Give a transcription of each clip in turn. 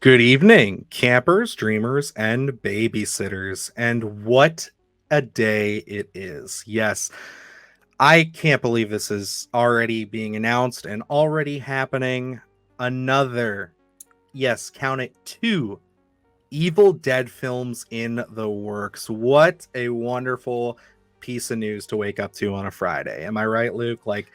Good evening, campers, dreamers, and babysitters. And what a day it is. Yes, I can't believe this is already being announced and already happening. Another, yes, count it, two Evil Dead films in the works. What a wonderful piece of news to wake up to on a Friday. Am I right, Luke? Like,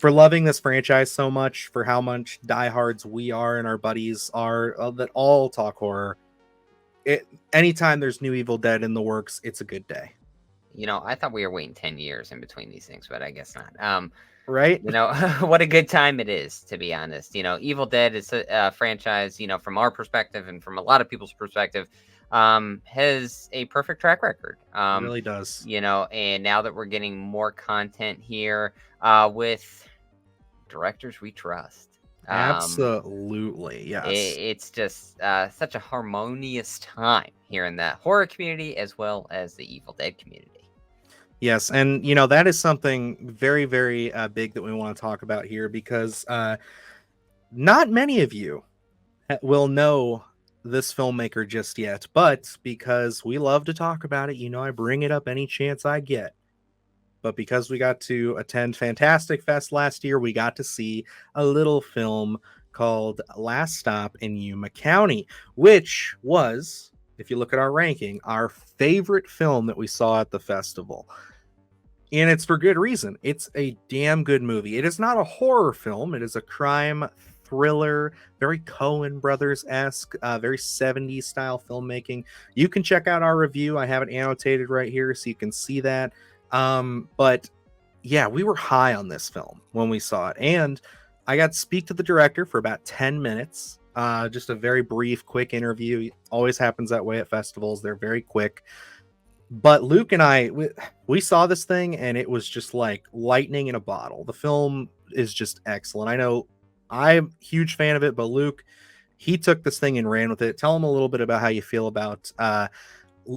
for loving this franchise so much, for how much diehards we are and our buddies are that all talk horror. Anytime there's new Evil Dead in the works, it's a good day, I thought we were waiting 10 years in between these things, but I guess not. right? What a good time it is, to be honest. Evil Dead is a franchise, from our perspective and from a lot of people's perspective, has a perfect track record. Really does. And now that we're getting more content here, with directors we trust. Absolutely, yes. It's just such a harmonious time here in the horror community as well as the Evil Dead community. Yes, and that is something very, very big that we want to talk about here because not many of you will know this filmmaker just yet, but because we love to talk about it, I bring it up any chance I get. But because we got to attend Fantastic Fest last year, we got to see a little film called Last Stop in Yuma County, which was, if you look at our ranking, our favorite film that we saw at the festival. And it's for good reason. It's a damn good movie. It is not a horror film, it is a crime thriller, very Coen Brothers esque, very 70s style filmmaking. You can check out our review. I have it annotated right here so you can see that. But yeah, we were high on this film when we saw it. And I got to speak to the director for about 10 minutes. Just a very brief, quick interview. It always happens that way at festivals. They're very quick. But Luke and we saw this thing and it was just like lightning in a bottle. The film is just excellent. I know I'm a huge fan of it, but Luke, he took this thing and ran with it. Tell him a little bit about how you feel about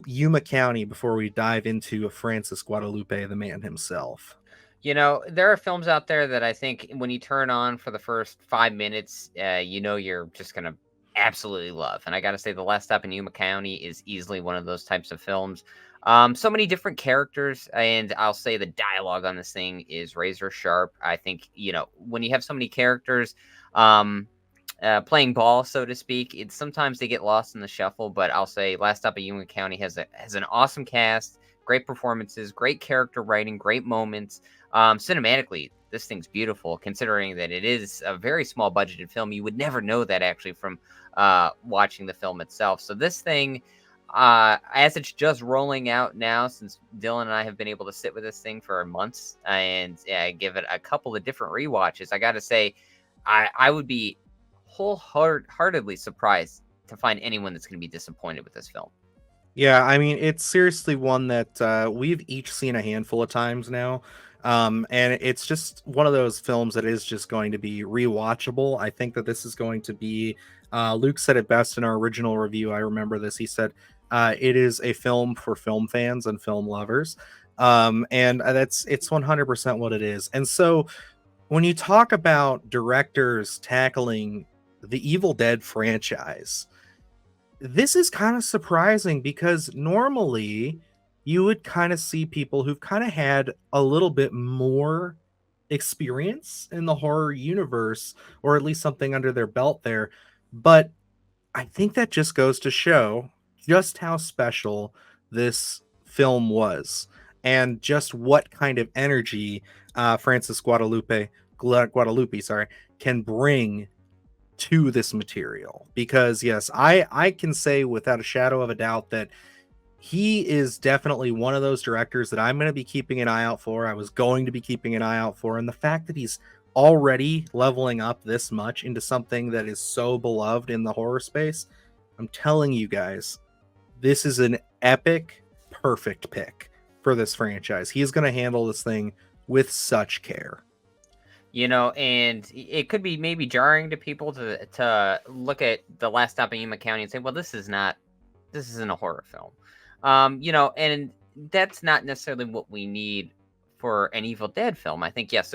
Yuma County before we dive into Francis Guadalupe, the man himself. There are films out there that I think when you turn on for the first 5 minutes, you're just going to absolutely love. And I got to say, The Last Stop in Yuma County is easily one of those types of films. So many different characters, and I'll say the dialogue on this thing is razor sharp. I think, when you have so many characters, playing ball, so to speak, it's sometimes they get lost in the shuffle. But I'll say Last Stop in Yuma County has an awesome cast, great performances, great character writing, great moments. Cinematically, this thing's beautiful, considering that it is a very small budgeted film. You would never know that actually from watching the film itself. So this thing, as it's just rolling out now, since Dylan and I have been able to sit with this thing for months and give it a couple of different rewatches, I got to say, I would be wholeheartedly surprised to find anyone that's going to be disappointed with this film. Yeah, I mean, it's seriously one that we've each seen a handful of times now. And it's just one of those films that is just going to be rewatchable. I think that this is going to be, Luke said it best in our original review. I remember this. He said, it is a film for film fans and film lovers. And it's 100% what it is. And so when you talk about directors tackling the Evil Dead franchise, this is kind of surprising because normally you would kind of see people who've kind of had a little bit more experience in the horror universe, or at least something under their belt there. But I think that just goes to show just how special this film was and just what kind of energy Francis Guadalupe, sorry, can bring to this material. Because yes, I can say without a shadow of a doubt that he is definitely one of those directors that I'm going to be keeping an eye out for. I was going to be keeping an eye out for. And the fact that he's already leveling up this much into something that is so beloved in the horror space, I'm telling you guys, this is an epic, perfect pick for this franchise. He's going to handle this thing with such care. And it could be maybe jarring to people to look at The Last Stop in Yuma County and say, well, this isn't a horror film. And that's not necessarily what we need for an Evil Dead film. I think, yes,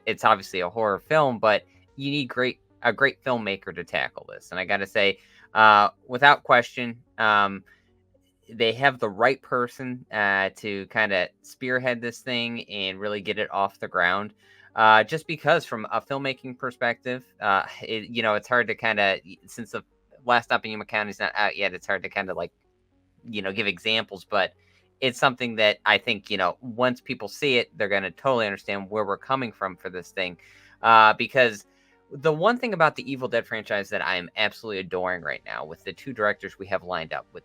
it's obviously a horror film, but you need a great filmmaker to tackle this. And I got to say, Without question, they have the right person to kind of spearhead this thing and really get it off the ground. Just because, from a filmmaking perspective, it's hard to kind of, since the last stop in Yuma County is not out yet, it's hard to kind of like, give examples, but it's something that I think, once people see it, they're going to totally understand where we're coming from for this thing. Because the one thing about the Evil Dead franchise that I am absolutely adoring right now with the two directors we have lined up with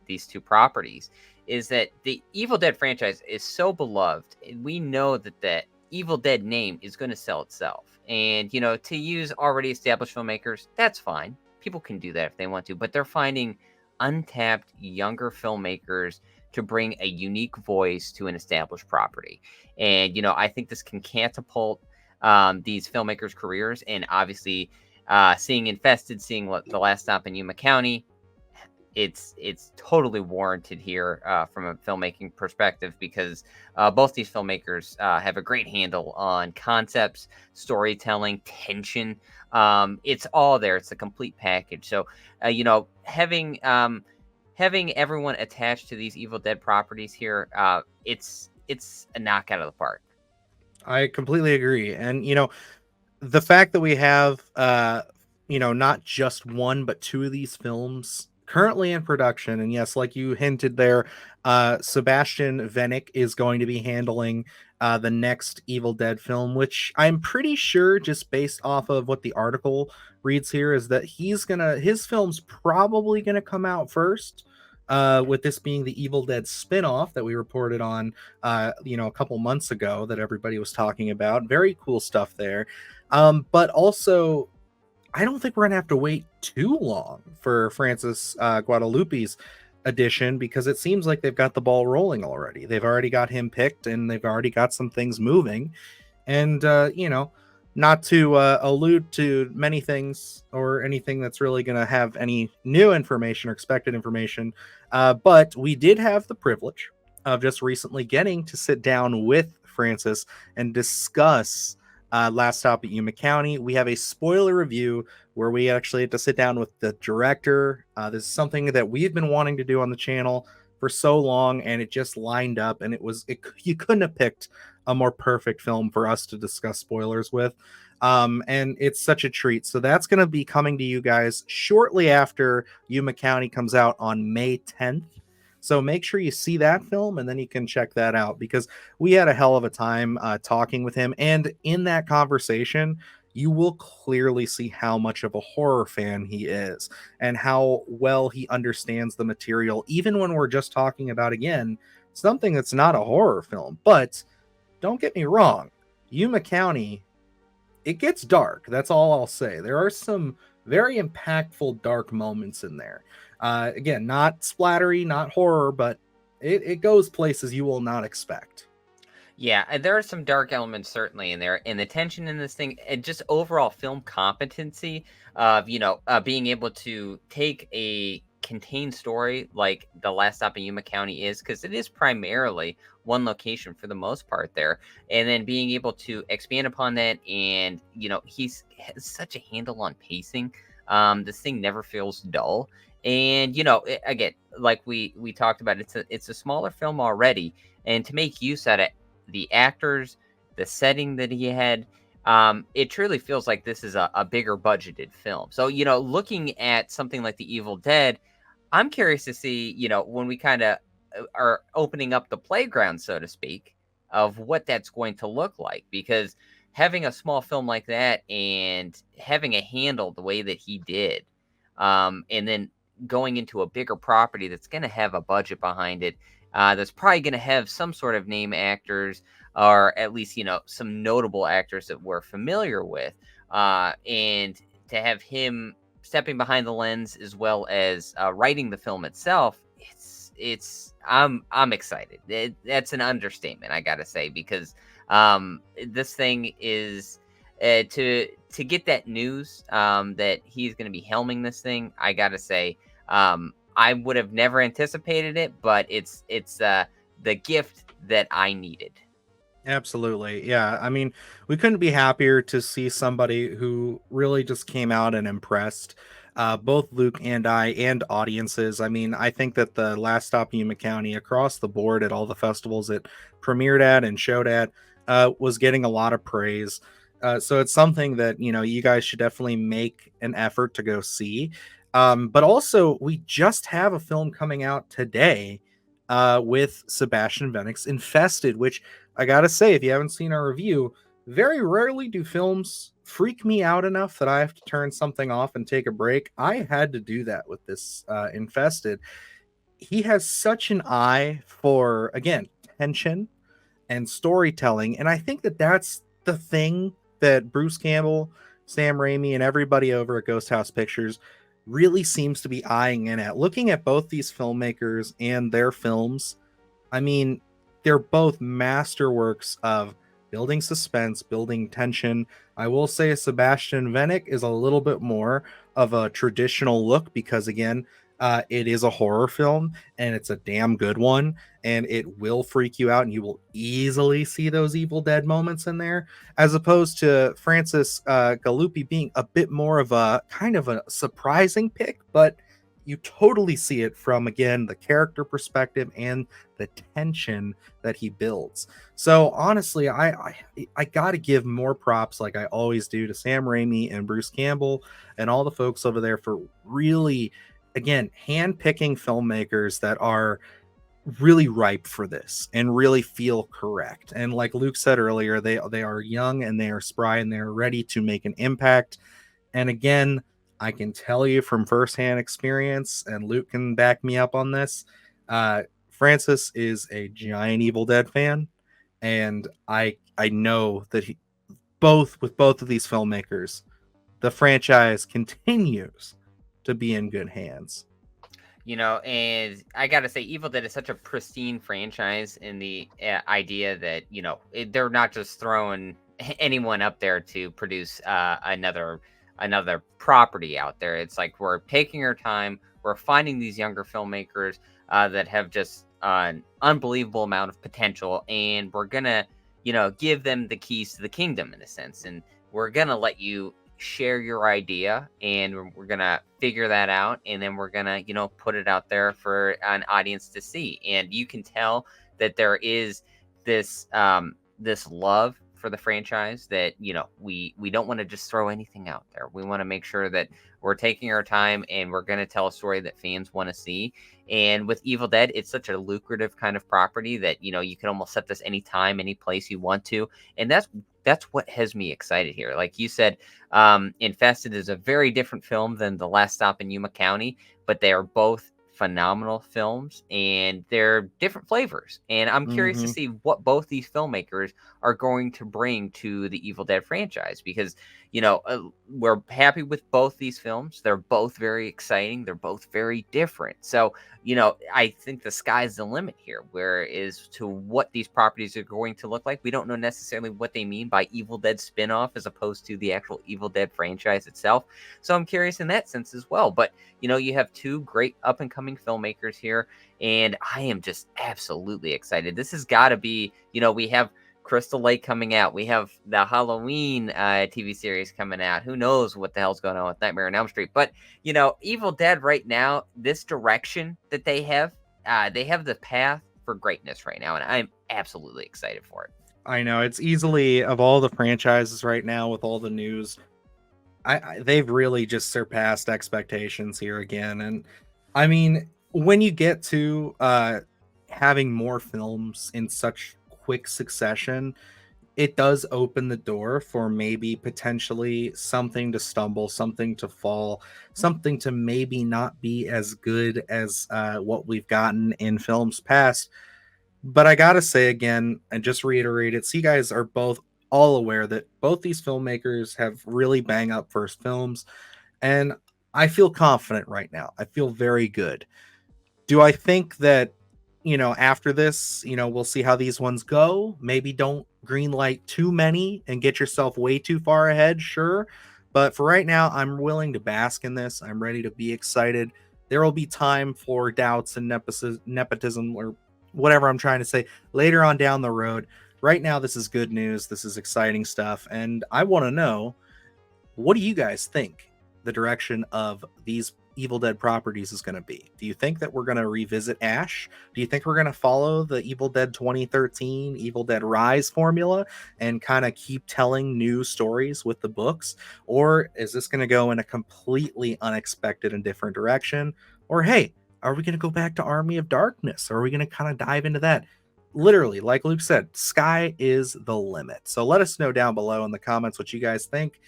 these two properties is that the Evil Dead franchise is so beloved. We know that the Evil Dead name is going to sell itself. And, to use already established filmmakers, that's fine. People can do that if they want to, but they're finding untapped younger filmmakers to bring a unique voice to an established property. And, I think this can catapult these filmmakers' careers. And obviously, seeing Infested, seeing what the last stop in Yuma County, it's totally warranted here from a filmmaking perspective, because both these filmmakers have a great handle on concepts, storytelling, tension. It's all there. It's a complete package. So, having everyone attached to these Evil Dead properties here, it's a knockout of the park. I completely agree. And the fact that we have not just one but two of these films currently in production, and yes, like you hinted there, Sebastian Venick is going to be handling the next Evil Dead film, which I'm pretty sure, just based off of what the article reads here, is that his film's probably gonna come out first, with this being the Evil Dead spin-off that we reported on a couple months ago that everybody was talking about. Very cool stuff there. But also, I don't think we're gonna have to wait too long for Francis Guadalupe's edition, because it seems like they've got the ball rolling already. They've already got him picked, and they've already got some things moving. And not to allude to many things or anything that's really going to have any new information or expected information, but we did have the privilege of just recently getting to sit down with Francis and discuss Last Stop at Yuma County. We have a spoiler review where we actually had to sit down with the director. This is something that we've been wanting to do on the channel for so long, and it just lined up, and you couldn't have picked a more perfect film for us to discuss spoilers with. And it's such a treat. So that's going to be coming to you guys shortly after Yuma County comes out on May 10th. So make sure you see that film, and then you can check that out, because we had a hell of a time talking with him. And in that conversation, you will clearly see how much of a horror fan he is and how well he understands the material, even when we're just talking about, again, something that's not a horror film. But don't get me wrong, Yuma County, it gets dark. That's all I'll say. There are some very impactful dark moments in there. Again, not splattery, not horror, but it goes places you will not expect. Yeah, there are some dark elements certainly in there, and the tension in this thing, and just overall film competency of being able to take a contained story like the last stop in Yuma County is, because it is primarily one location for the most part there, and then being able to expand upon that, and he's has such a handle on pacing. This thing never feels dull, and again, like we talked about, it's a smaller film already, and to make use of it, the actors, the setting that he had, it truly feels like this is a bigger budgeted film. So, looking at something like The Evil Dead, I'm curious to see, when we kind of are opening up the playground, so to speak, of what that's going to look like. Because having a small film like that and having a handle the way that he did, and then going into a bigger property that's going to have a budget behind it, that's probably going to have some sort of name actors, or at least some notable actors that we're familiar with, and to have him stepping behind the lens as well as writing the film itself, I'm excited. That's an understatement, I gotta say, because this thing is to get that news that he's going to be helming this thing. I gotta say, I would have never anticipated it, but it's the gift that I needed. Absolutely. Yeah. I mean, we couldn't be happier to see somebody who really just came out and impressed both Luke and I and audiences. I mean, I think that the Last Stop in Yuma County across the board at all the festivals it premiered at and showed at was getting a lot of praise. So it's something that, you guys should definitely make an effort to go see. But also, we just have a film coming out today with Sebastian Vennick's Infested, which I gotta say, if you haven't seen our review, very rarely do films freak me out enough that I have to turn something off and take a break. I had to do that with this Infested. He has such an eye for, again, tension and storytelling, and I think that that's the thing that Bruce Campbell, Sam Raimi, and everybody over at Ghost House Pictures really seems to be eyeing in at. Looking at both these filmmakers and their films, I mean, they're both masterworks of building suspense, building tension. I will say Sebastian Vennick is a little bit more of a traditional look because, again, it is a horror film and it's a damn good one, and it will freak you out, and you will easily see those Evil Dead moments in there, as opposed to Francis Galluppi being a bit more of a kind of a surprising pick, but you totally see it from, again, the character perspective and the tension that he builds. So honestly, I got to give more props, like I always do, to Sam Raimi and Bruce Campbell and all the folks over there for really, again, hand-picking filmmakers that are really ripe for this and really feel correct. And like Luke said earlier, they are young and they are spry and they're ready to make an impact. And again, I can tell you from firsthand experience, and Luke can back me up on this. Francis is a giant Evil Dead fan, and I know that both with both of these filmmakers, the franchise continues to be in good hands. And I gotta say, Evil Dead is such a pristine franchise in the idea that they're not just throwing anyone up there to produce another property out there. It's like we're taking our time, we're finding these younger filmmakers that have just an unbelievable amount of potential, and we're gonna give them the keys to the kingdom in a sense, and we're gonna let you share your idea, and we're gonna figure that out, and then we're gonna put it out there for an audience to see. And you can tell that there is this love for the franchise, that we don't want to just throw anything out there. We want to make sure that we're taking our time, and we're going to tell a story that fans want to see. And with Evil Dead, it's such a lucrative kind of property that you can almost set this anytime, any place you want to. And that's what has me excited here. Like you said, Infested is a very different film than The Last Stop in Yuma County, but they are both phenomenal films, and they're different flavors. And I'm curious to Mm-hmm. see what both these filmmakers are going to bring to the Evil Dead franchise, because we're happy with both these films. They're both very exciting. They're both very different. So I think the sky's the limit here, where is to what these properties are going to look like. We don't know necessarily what they mean by Evil Dead spin-off as opposed to the actual Evil Dead franchise itself. So I'm curious in that sense as well. But you have two great up and coming filmmakers here, and I am just absolutely excited. This has got to be, we have Crystal Lake coming out. We have the Halloween TV series coming out. Who knows what the hell's going on with Nightmare on Elm Street? But Evil Dead right now, this direction that they have the path for greatness right now, and I'm absolutely excited for it. I know it's easily, of all the franchises right now with all the news, they've really just surpassed expectations here again. And I mean, when you get to having more films in such quick succession, it does open the door for maybe potentially something to stumble, something to fall, something to maybe not be as good as what we've gotten in films past. But I gotta say again, and just reiterate it, so you guys are both all aware that both these filmmakers have really bang up first films, and I feel confident right now. I feel very good. Do I think that, after this, we'll see how these ones go? Maybe don't greenlight too many and get yourself way too far ahead, sure. But for right now, I'm willing to bask in this. I'm ready to be excited. There will be time for doubts and nepotism or whatever I'm trying to say later on down the road. right now this is good news. This is exciting stuff. And I want to know, what do you guys think the direction of these Evil Dead properties is going to be? Do you think that we're going to revisit Ash? Do you think we're going to follow the Evil Dead 2013, Evil Dead Rise formula and kind of keep telling new stories with the books? Or is this going to go in a completely unexpected and different direction? Or hey, are we going to go back to Army of Darkness? Or are we going to kind of dive into that? Literally, like Luke said, sky is the limit. So let us know down below in the comments what you guys think.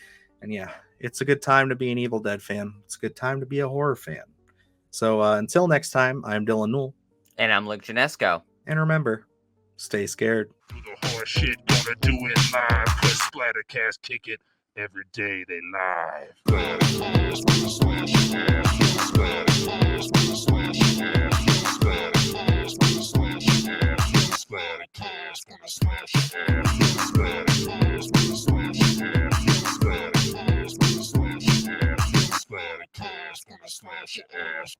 And yeah, it's a good time to be an Evil Dead fan. It's a good time to be a horror fan. So until next time, I'm Dylan Newell. And I'm Luke Janesco. And remember, stay scared. Do the horror shit, gonna do it live. Cause Splattercast kick it every day they live. Splattercast, gonna slash your ass. Splattercast, gonna slash your ass. Splattercast, gonna slash your ass. Splattercast, gonna slash your ass. Splattercast, gonna slash your ass. Splattercast, gonna slash your ass. Splattercast, gonna slash your ass.